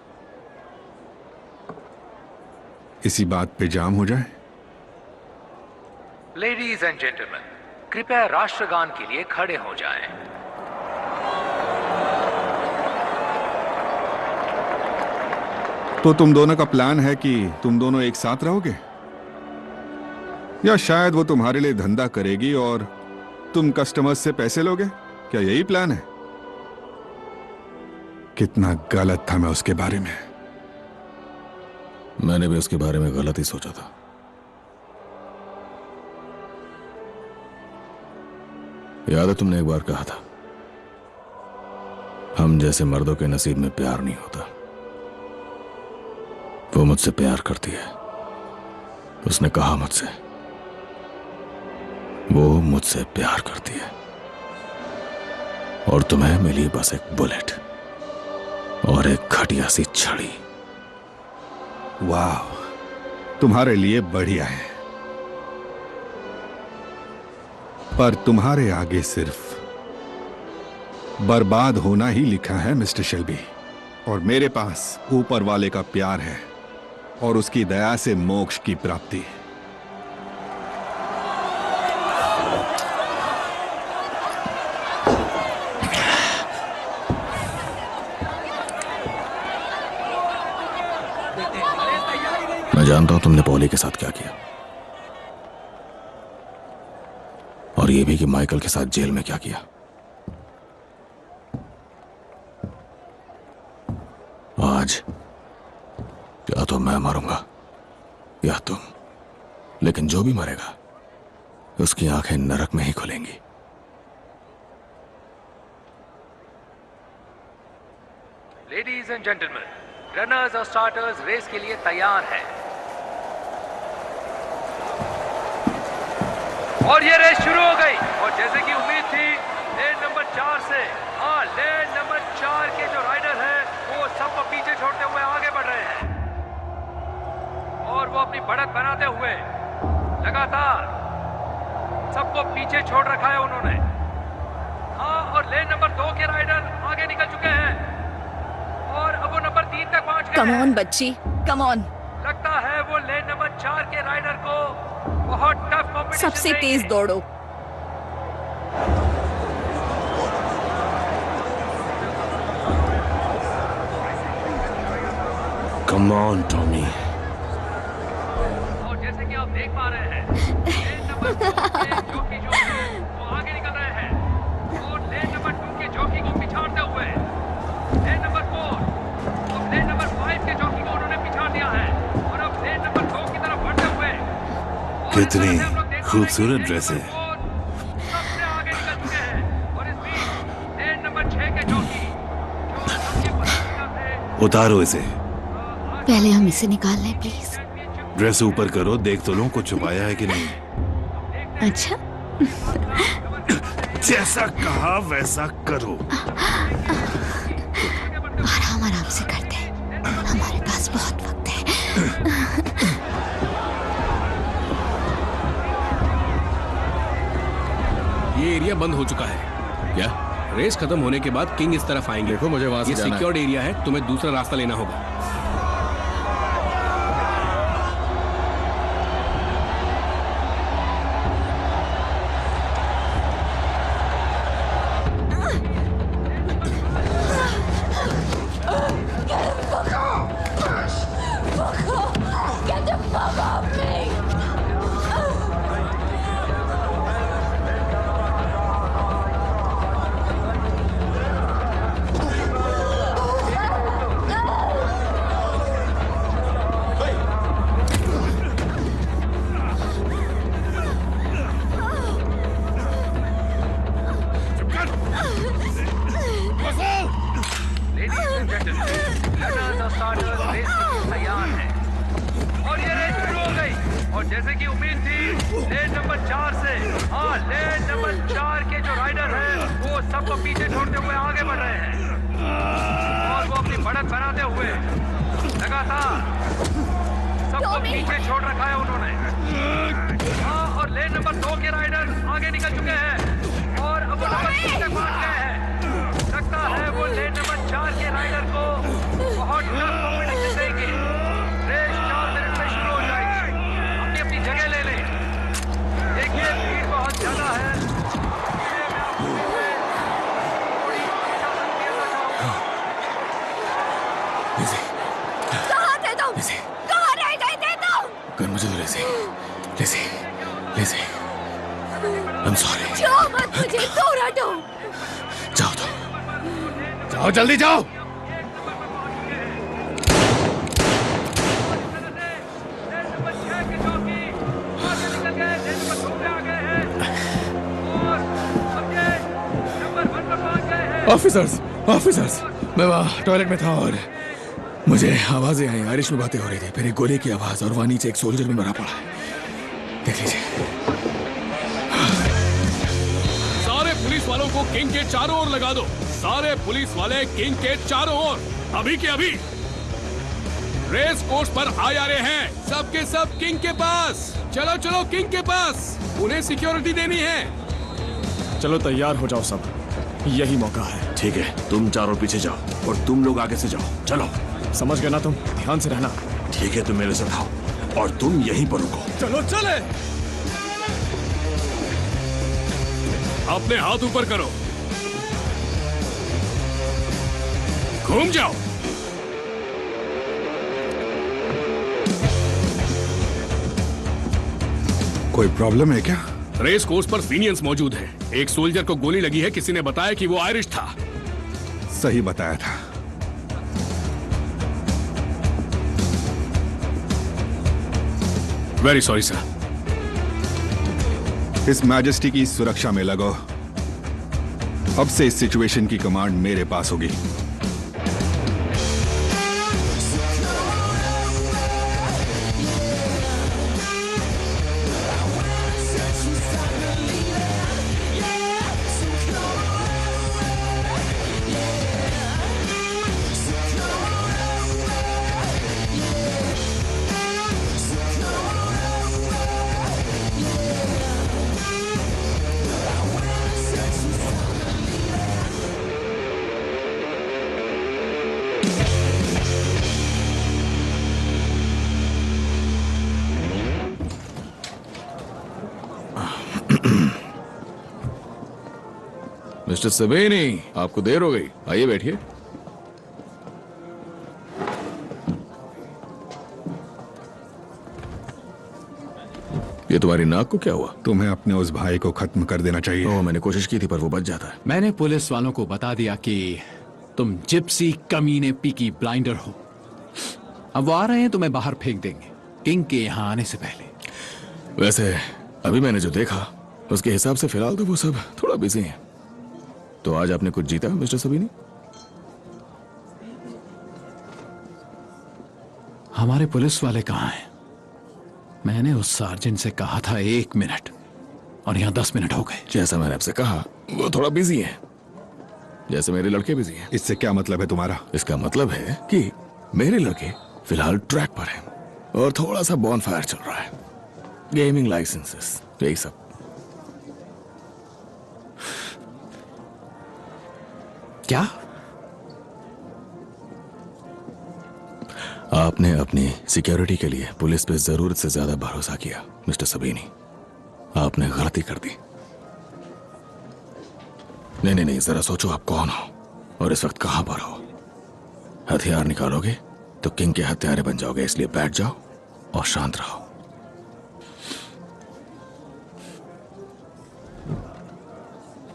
S13: इसी बात पे जाम हो जाए।
S12: लेडीज एंड जेंटलमैन, कृपया राष्ट्रगान के लिए खड़े हो जाएं।
S13: तो तुम दोनों का प्लान है कि तुम दोनों एक साथ रहोगे, या शायद वो तुम्हारे लिए धंधा करेगी और तुम कस्टमर्स से पैसे लोगे? क्या यही प्लान है? कितना गलत था मैं उसके बारे में।
S7: मैंने भी उसके बारे में गलत ही सोचा था। याद है तुमने एक बार कहा था, हम जैसे मर्दों के नसीब में प्यार नहीं होता। वो मुझसे प्यार करती है। उसने कहा मुझसे, वो मुझसे प्यार करती है। और तुम्हें मिली बस एक बुलेट और एक घटिया सी छड़ी।
S13: वाह, तुम्हारे लिए बढ़िया है, पर तुम्हारे आगे सिर्फ बर्बाद होना ही लिखा है मिस्टर शेल्बी। और मेरे पास ऊपर वाले का प्यार है और उसकी दया से मोक्ष की प्राप्ति।
S7: मैं जानता हूं तुमने पॉली के साथ क्या किया, और ये भी कि माइकल के साथ जेल में क्या किया। आज या तो मैं मरूंगा या तुम, लेकिन जो भी मरेगा उसकी आंखें नरक में ही खुलेंगी।
S12: लेडीज एंड जेंटलमैन, रनर्स और स्टार्टर्स रेस के लिए तैयार हैं। और ये रेस शुरू हो गई। और जैसे कि उम्मीद थी, लेन नंबर 4 से, हाँ, लेन नंबर 4 के जो राइडर हैं वो सबको पीछे छोड़ते हुए आगे बढ़ रहे हैं और वो अपनी बढ़त बनाते हुए लगातार सबको पीछे छोड़ रखा है उन्होंने। हाँ, और लेन नंबर 2 के राइडर आगे निकल चुके हैं और अब वो नंबर 3 तक पहुंच गए।
S4: कम ऑन बच्ची, कम ऑन।
S12: लगता है वो लेन नंबर 4 के राइडर को बहुत टफ कॉम्पिटिशन
S4: सबसे तेज दौड़ो।
S11: Come on Tommy.
S12: और जैसे कि आप देख पा रहे हैं, लेन नंबर 2 के जॉकी जो हैं वो आगे निकल रहे हैं और लेन नंबर 2 के जॉकी को पिछाड़ते हुए
S11: कितनी खूबसूरत ड्रेस है। उतारो इसे।
S14: पहले हम इसे निकाल लें प्लीज।
S11: ड्रेस ऊपर करो, देख तो लो कुछ छुपाया है कि नहीं।
S14: अच्छा
S11: जैसा कहा वैसा करो।
S14: आराम आराम से करते हैं, हमारे पास बहुत वक्त है।
S16: ये एरिया बंद हो चुका है। क्या रेस खत्म होने के बाद किंग इस तरफ आएंगे।
S8: देखो मुझे वहां से
S16: ये
S8: जाना है।
S16: सिक्योर्ड एरिया है, तुम्हें दूसरा रास्ता लेना होगा।
S10: Get the fuck off me!
S17: तैयार है और ये रेस शुरू हो गई। और जैसे कि उम्मीद थी, लेन नंबर 4 से, हाँ लेन नंबर 4 के जो राइडर हैं वो सबको पीछे छोड़ते हुए आगे बढ़ रहे हैं और वो अपनी बढ़त बनाते हुए लगातार सबको पीछे छोड़ रखा है उन्होंने। हाँ, और लेन नंबर 2 के राइडर आगे निकल चुके हैं और अब वो नंबर 3 तक पहुंच गए हैं। लगता है वो लेन नंबर 4 के राइडर को बहुत टफ कॉम्पिटिशन देंगे। रेस 4 मिनट में शुरू हो जाएगी। अपनी अपनी जगह ले लें। देखिए भीड़ बहुत ज्यादा है।
S10: कहाँ थे तुम? कहाँ रह गए थे तुम?
S7: कर मुझे तो लेसे I'm sorry।
S10: छुओ मत मुझे, दूर हटो।
S7: जाओ तो,
S11: जाओ जल्दी जाओ।
S7: ऑफिसर्स ऑफिसर्स, मैं वहाँ टॉयलेट में था और मुझे आवाजें आई, आयरिश में बातें हो रही थी। फिर एक गोली की आवाज और वहाँ नीचे एक सोल्जर में मरा पड़ा है। देख लीजिए।
S12: सारे पुलिस वालों को किंग के चारों ओर लगा दो। सारे पुलिस वाले किंग के चारों ओर, अभी के अभी। रेस कोर्स पर आ रहे हैं, सबके सब किंग के पास। चलो चलो किंग के पास, उन्हें सिक्योरिटी देनी है।
S18: चलो तैयार हो जाओ सब, यही मौका है।
S11: ठीक है, तुम चारों पीछे जाओ और तुम लोग आगे से जाओ। चलो।
S18: समझ गए ना तुम? ध्यान से रहना।
S11: ठीक है, तुम मेरे साथ आओ और तुम यहीं पर रुको।
S18: चलो चले।
S12: अपने हाथ ऊपर करो, घूम जाओ।
S13: कोई प्रॉब्लम है क्या?
S12: रेस कोर्स पर सीनियर्स मौजूद हैं। एक सोल्जर को गोली लगी है, किसी ने बताया कि वो आयरिश था।
S13: सही बताया था।
S12: Very sorry sir.
S13: इस मैजेस्टी की सुरक्षा में लगो। अब से इस सिचुएशन की कमांड मेरे पास होगी।
S7: मिस्टर सबेनी, आपको देर हो गई, आइए बैठिए। ये तुम्हारी नाक को क्या हुआ?
S13: तुम्हें अपने उस भाई को खत्म कर देना चाहिए।
S7: ओह, मैंने कोशिश की थी पर वो बच जाता है।
S16: मैंने पुलिस वालों को बता दिया कि तुम जिप्सी कमीने पीकी ब्लाइंडर हो। अब वो आ रहे हैं, तुम्हें बाहर फेंक देंगे किंग के यहाँ आने से पहले।
S7: वैसे अभी मैंने जो देखा उसके हिसाब से फिलहाल तो वो सब थोड़ा बिजी हैं। तो आज आपने कुछ जीता मिस्टर सबीनी?
S16: हमारे पुलिस वाले कहाँ हैं? मैंने उस सार्जेंट से कहा था 1 मिनट और यहाँ 10 मिनट हो गए।
S7: जैसा मैंने आपसे कहा वो थोड़ा बिजी है, जैसे मेरे लड़के बिजी हैं।
S13: इससे क्या मतलब है तुम्हारा?
S7: इसका मतलब है कि मेरे लड़के फिलहाल ट्रैक पर हैं और थोड़ा सा बॉनफायर चल रहा है, गेमिंग लाइसेंसेस, यही सब।
S16: क्या?
S7: आपने अपनी सिक्योरिटी के लिए पुलिस पे जरूरत से ज्यादा भरोसा किया मिस्टर सबीनी। आपने गलती कर दी। नहीं, जरा सोचो आप कौन हो और इस वक्त कहां पर हो। हथियार निकालोगे तो किंग के हत्यारे बन जाओगे, इसलिए बैठ जाओ और शांत रहो।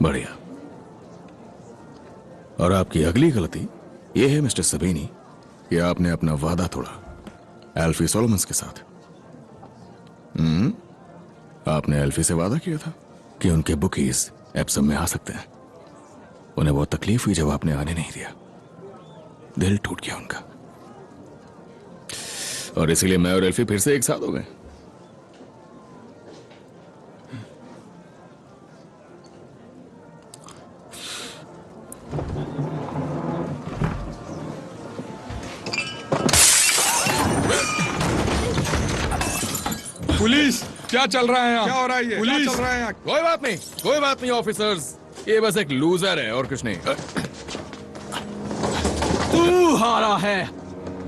S7: बढ़िया। और आपकी अगली गलती यह है मिस्टर सबीनी कि आपने अपना वादा तोड़ा एल्फी सोलोमन्स के साथ। आपने एल्फी से वादा किया था कि उनके बुकीज एप्सम में आ सकते हैं। उन्हें बहुत तकलीफ हुई जब आपने आने नहीं दिया, दिल टूट गया उनका, और इसीलिए मैं और एल्फी फिर से एक साथ हो गए।
S13: पुलिस, क्या चल रहा है यहाँ? क्या हो रहा है ये?
S18: पुलिस!
S13: क्या चल रहा है यहाँ?
S18: कोई बात नहीं ऑफिसर्स, ये बस एक लूजर है और कुछ नहीं।
S16: तू हारा है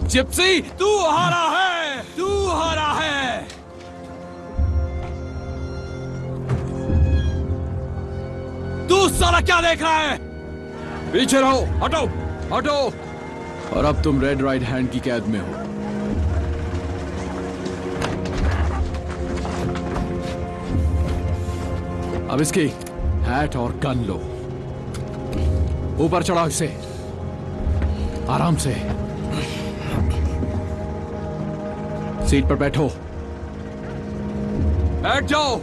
S16: जिप्सी, तू हारा है, तू हारा है। तू साला क्या देख रहा है? पीछे रहो, हटो हटो। और अब तुम रेड राइट हैंड की कैद में हो। अब इसकी हैट और गन लो, ऊपर चढ़ाओ इसे आराम से। सीट पर बैठो, बैठ जाओ।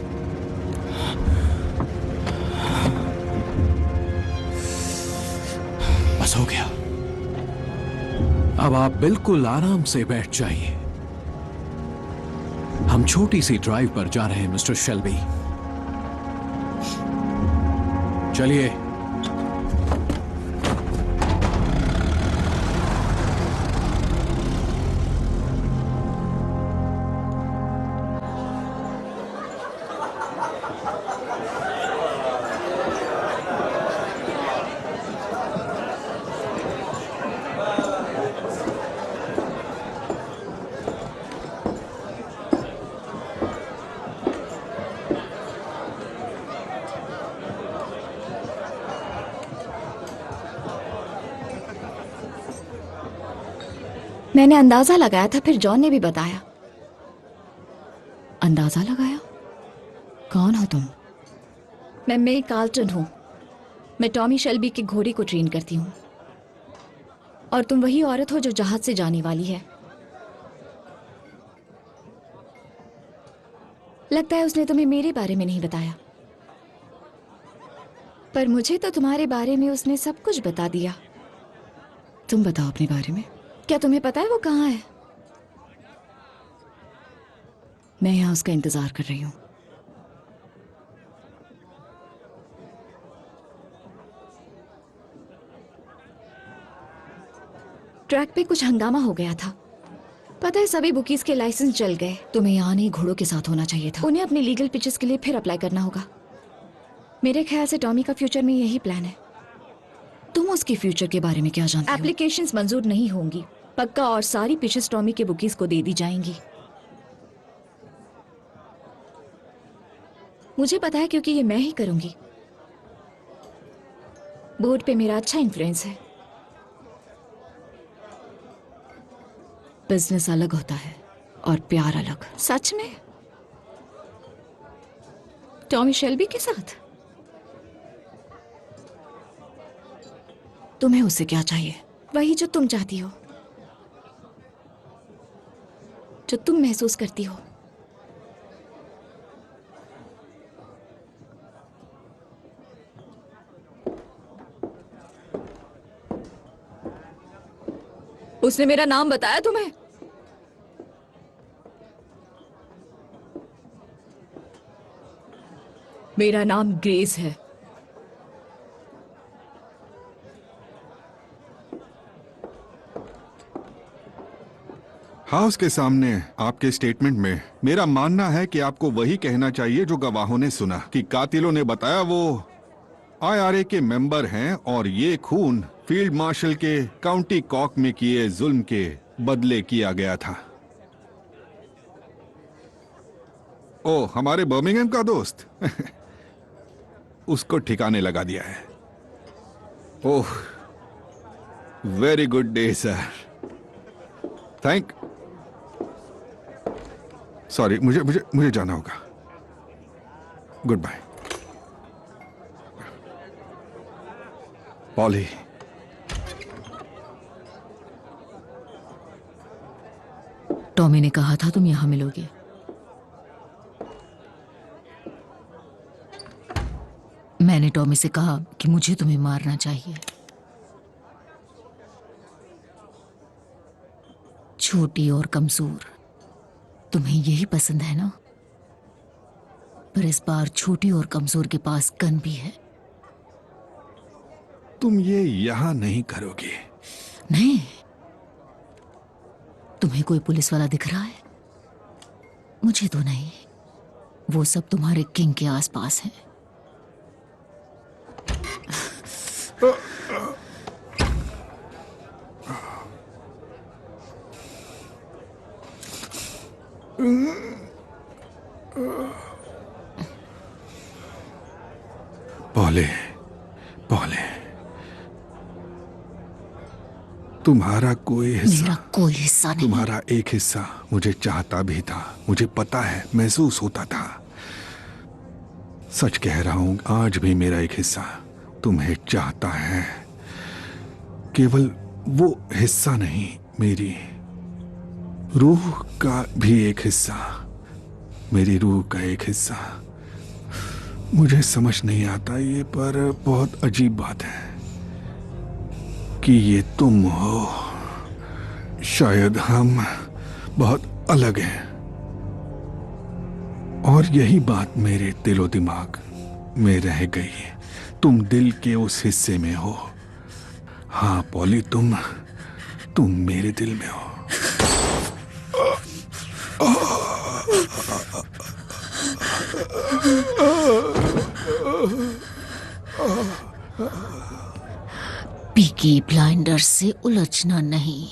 S16: बस हो गया, अब आप बिल्कुल आराम से बैठ जाइए। हम छोटी सी ड्राइव पर जा रहे हैं मिस्टर शेल्बी। चलिए।
S4: मैंने अंदाजा लगाया था, फिर जॉन ने भी बताया। अंदाजा लगाया? कौन हो तुम? मैं मे कार्ल्टन हूं। मैं टॉमी शेल्बी के घोड़े को ट्रेन करती हूं। और तुम वही औरत हो जो जहाज से जाने वाली है। लगता है उसने तुम्हें मेरे बारे में नहीं बताया, पर मुझे तो तुम्हारे बारे में उसने सब कुछ बता दिया। तुम बताओ अपने बारे में। क्या तुम्हें पता है वो कहाँ है? मैं यहां उसका इंतजार कर रही हूं। ट्रैक पे कुछ हंगामा हो गया था। पता है, सभी बुकीज के लाइसेंस जल गए। तुम्हें यहाँ नहीं, घोड़ों के साथ होना चाहिए था। उन्हें अपने लीगल पिचेस के लिए फिर अप्लाई करना होगा। मेरे ख्याल से टॉमी का फ्यूचर में यही प्लान है। तुम उसके फ्यूचर के बारे में क्या जानते हो? एप्लीकेशंस मंजूर नहीं होंगी पक्का, और सारी पिचेस टॉमी के बुकीज को दे दी जाएंगी। मुझे पता है, क्योंकि ये मैं ही करूंगी। बोर्ड पे मेरा अच्छा इन्फ्लुएंस है। बिजनेस अलग होता है और प्यार अलग। सच में? टॉमी शेल्बी के साथ? तुम्हें उससे क्या चाहिए? वही जो तुम चाहती हो, जो तुम महसूस करती हो। उसने मेरा नाम बताया तुम्हें? मेरा नाम ग्रेस है।
S13: हाउस के सामने आपके स्टेटमेंट में मेरा मानना है कि आपको वही कहना चाहिए जो गवाहों ने सुना कि कातिलों ने बताया वो IRA के मेंबर हैं और ये खून फील्ड मार्शल के काउंटी कॉक में किए जुल्म के बदले किया गया था। ओ, हमारे बर्मिंघम का दोस्त उसको ठिकाने लगा दिया है। Oh, very good day sir. Thank sorry, मुझे मुझे मुझे जाना होगा। Good bye. पॉली,
S14: टॉमी ने कहा था तुम यहां मिलोगे। मैंने टॉमी से कहा कि मुझे तुम्हें मारना चाहिए। छोटी और कमजोर, तुम्हें यही पसंद है ना? पर इस बार छोटी और कमजोर के पास गन भी है।
S13: तुम ये यहां नहीं करोगे।
S14: नहीं? तुम्हें कोई पुलिस वाला दिख रहा है? मुझे तो नहीं। वो सब तुम्हारे किंग के आसपास हैं।
S13: पॉले, पॉले, तुम्हारा कोई हिस्सा,
S14: मेरा कोई हिस्सा नहीं।
S13: तुम्हारा एक हिस्सा मुझे चाहता भी था। मुझे पता है, महसूस होता था। सच कह रहा हूं, आज भी मेरा एक हिस्सा तुम्हें चाहता है। केवल वो हिस्सा नहीं, मेरी रूह का भी एक हिस्सा, मेरी रूह का एक हिस्सा। मुझे समझ नहीं आता ये, पर बहुत अजीब बात है कि ये तुम हो। शायद हम बहुत अलग हैं, और यही बात मेरे दिलो दिमाग में रह गई। तुम दिल के उस हिस्से में हो। हाँ पॉली, तुम मेरे दिल में हो।
S14: पीकी ब्लाइंडर्स से उलझना नहीं।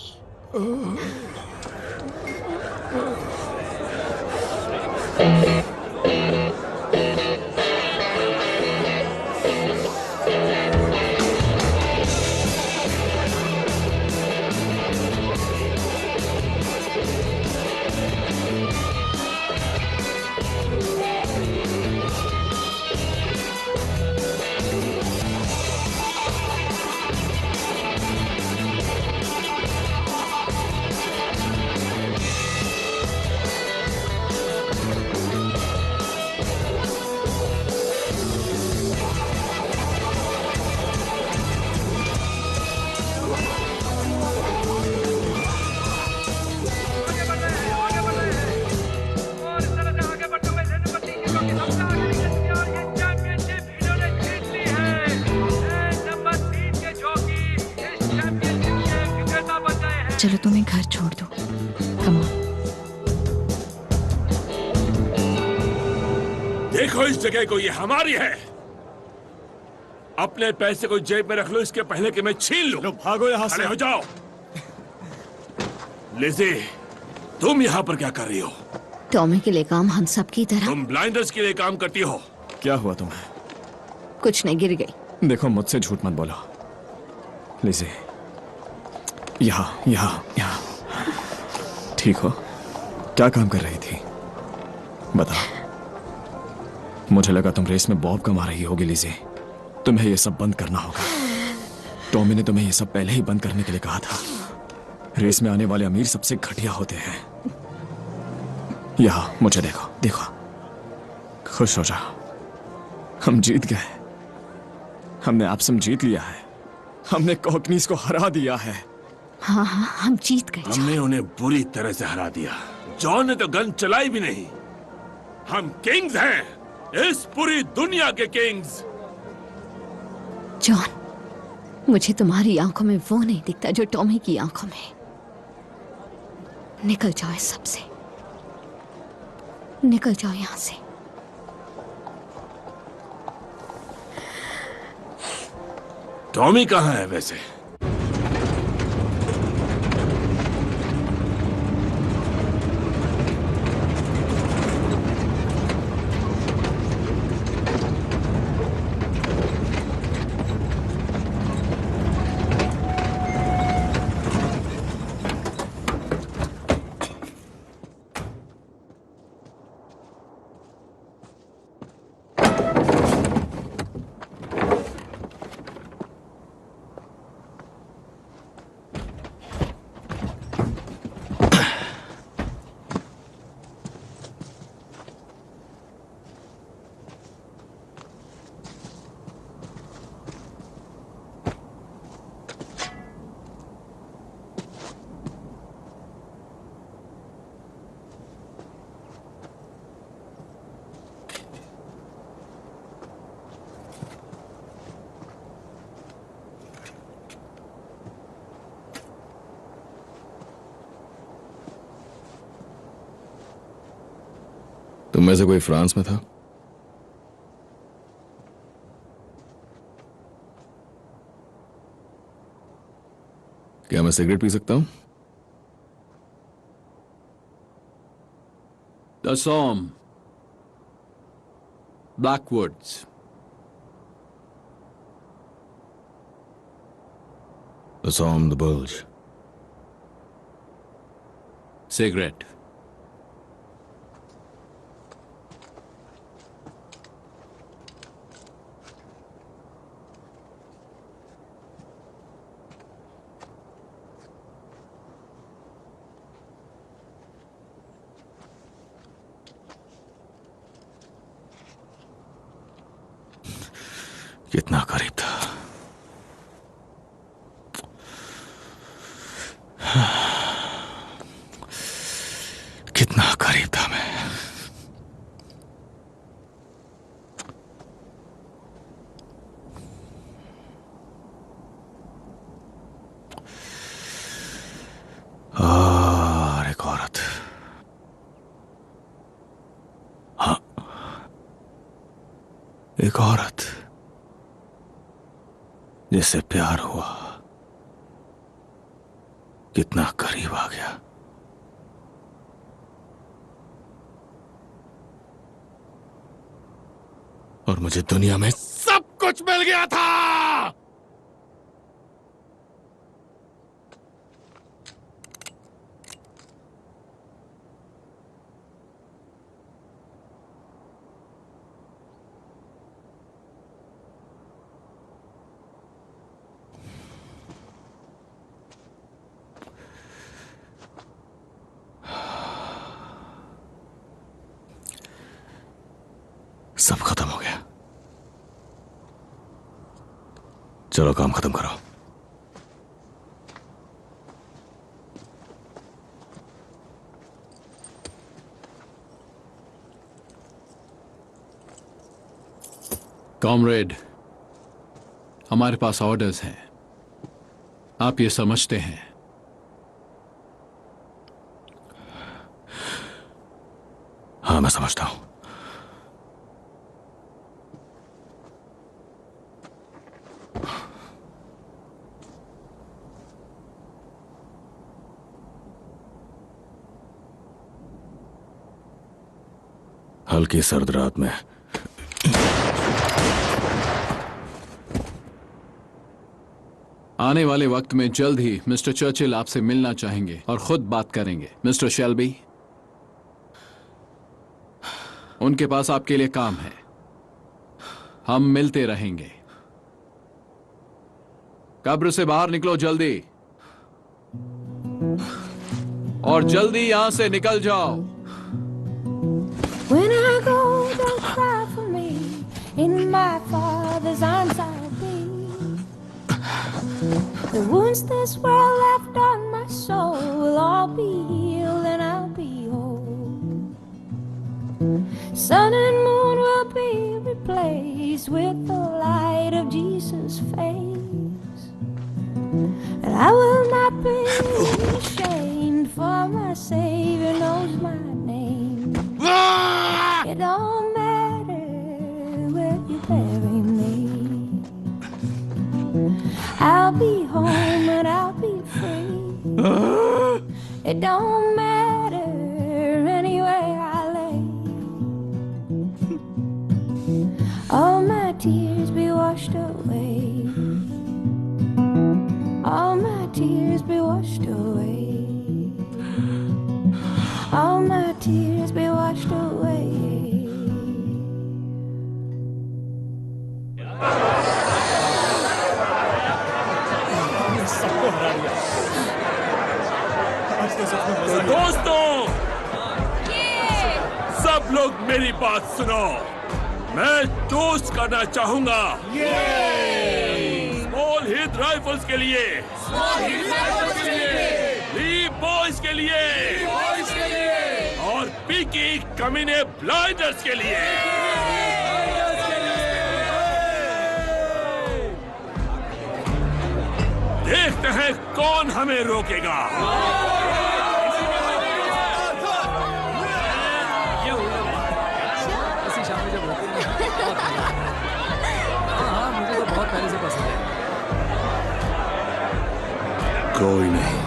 S4: चलो तुम्हें घर छोड़ दो। Come on.
S11: देखो इस जगह को, ये हमारी है। अपने पैसे को जेब में रख लो, इसके पहले कि मैं छीन लूं। भागो यहाँ से। हो जाओ। लिज़ी, तुम यहाँ पर क्या कर रही हो?
S14: टॉमी के लिए काम हम सब की तरह।
S11: तुम ब्लाइंडर्स के लिए काम करती हो।
S16: क्या हुआ तुम्हें?
S14: कुछ नहीं, गिर गई।
S16: देखो, मुझसे झूठ मत बोलो। लिज़ी, यहाँ यहाँ यहाँ। ठीक हो? क्या काम कर रही थी? बताओ। मुझे लगा तुम रेस में बॉब कमा रही होगी लिज़ी। तुम्हें ये सब बंद करना होगा। टॉमी ने तुम्हें ये सब पहले ही बंद करने के लिए कहा था। रेस में आने वाले अमीर सबसे घटिया होते हैं। यहाँ मुझे देखो, देखो। खुश हो जाओ, हम जीत गए। हमने एप्सम जीत लिया है। हमने कॉकनीज को हरा दिया है।
S14: हाँ हाँ, हम जीत गए।
S11: हमने उन्हें बुरी तरह से हरा दिया। जॉन ने तो गन चलाई भी नहीं। हम किंग्स हैं, इस पूरी दुनिया के किंग्स।
S14: जॉन, मुझे तुम्हारी आंखों में वो नहीं दिखता जो टॉमी की आंखों में। निकल जाओ इस सब से, निकल जाओ यहां से।
S11: टॉमी कहाँ है वैसे?
S7: तुम में से कोई फ्रांस में था? क्या मैं सिगरेट पी सकता हूं?
S15: The Somme, Blackwoods,
S7: the Somme, the Bulge.
S15: Cigarette.
S7: कितना करीब था। कितना करीब था मैं। और एक औरत। हाँ, एक औरत जिससे प्यार हुआ। कितना करीब आ गया। और मुझे दुनिया में सब कुछ मिल गया था। सब खत्म हो गया। चलो काम खत्म करो।
S15: कॉमरेड, हमारे पास ऑर्डर्स हैं, आप ये समझते हैं।
S7: हाँ, मैं समझता हूं। हल्की सर्द रात में
S15: आने वाले वक्त में जल्द ही मिस्टर चर्चिल आपसे मिलना चाहेंगे और खुद बात करेंगे। मिस्टर शेल्बी, उनके पास आपके लिए काम है। हम मिलते रहेंगे। कब्र से बाहर निकलो जल्दी, और जल्दी यहां से निकल जाओ।
S10: When I go, don't cry for me. In my Father's arms I'll be. The wounds this world left on my soul will all be healed and I'll be whole. Sun and moon will be replaced with the light of Jesus' face. And I will not be ashamed, for my Savior knows my name. It don't matter where you bury me, I'll be home and I'll be free. It don't matter anywhere I lay. All my tears be washed away. All my tears be washed away. All my tears be washed away.
S11: तो दोस्तों, सब लोग मेरी बात सुनो। मैं toast करना चाहूंगा स्मॉल हिट राइफल्स के लिए, ली बॉयज के लिए और पीकी कमीने ब्लाइंडर्स के लिए। देखते हैं कौन हमें रोकेगा।
S7: कोई नहीं।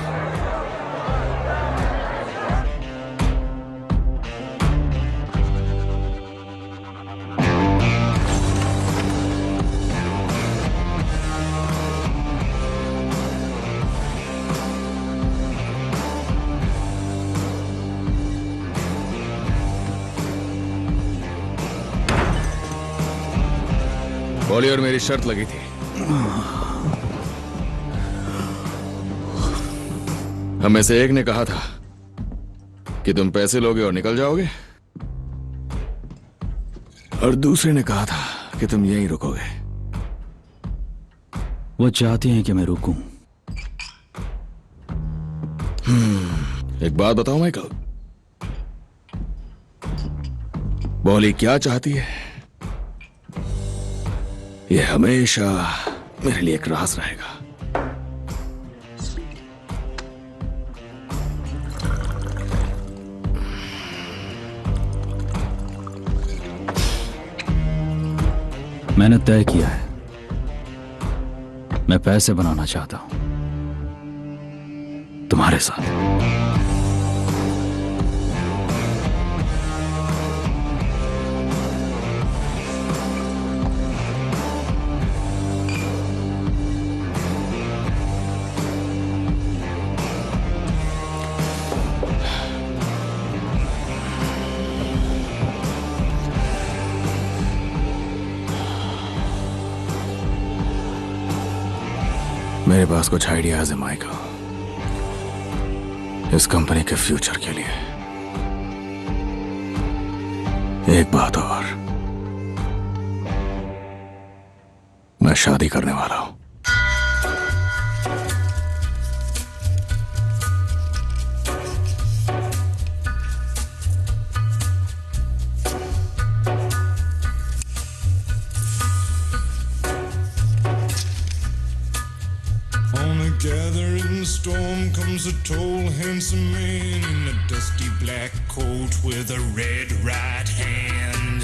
S7: बोलिए, और मेरी शर्त लगी थी। हमें से एक ने कहा था कि तुम पैसे लोगे और निकल जाओगे, और दूसरे ने कहा था कि तुम यहीं रुकोगे।
S8: वो चाहती हैं कि मैं रुकूं।
S7: एक बात बताओ माइकल, बॉली क्या चाहती है, ये हमेशा मेरे लिए एक राज रहेगा।
S8: मैंने तय किया है, मैं पैसे बनाना चाहता हूं तुम्हारे साथ।
S7: मेरे पास कुछ आइडियाज है माइकल, इस कंपनी के फ्यूचर के लिए। एक बात और, मैं शादी करने वाला हूं।
S19: Gathering storm comes a tall, handsome man in a dusty black coat with a red right hand.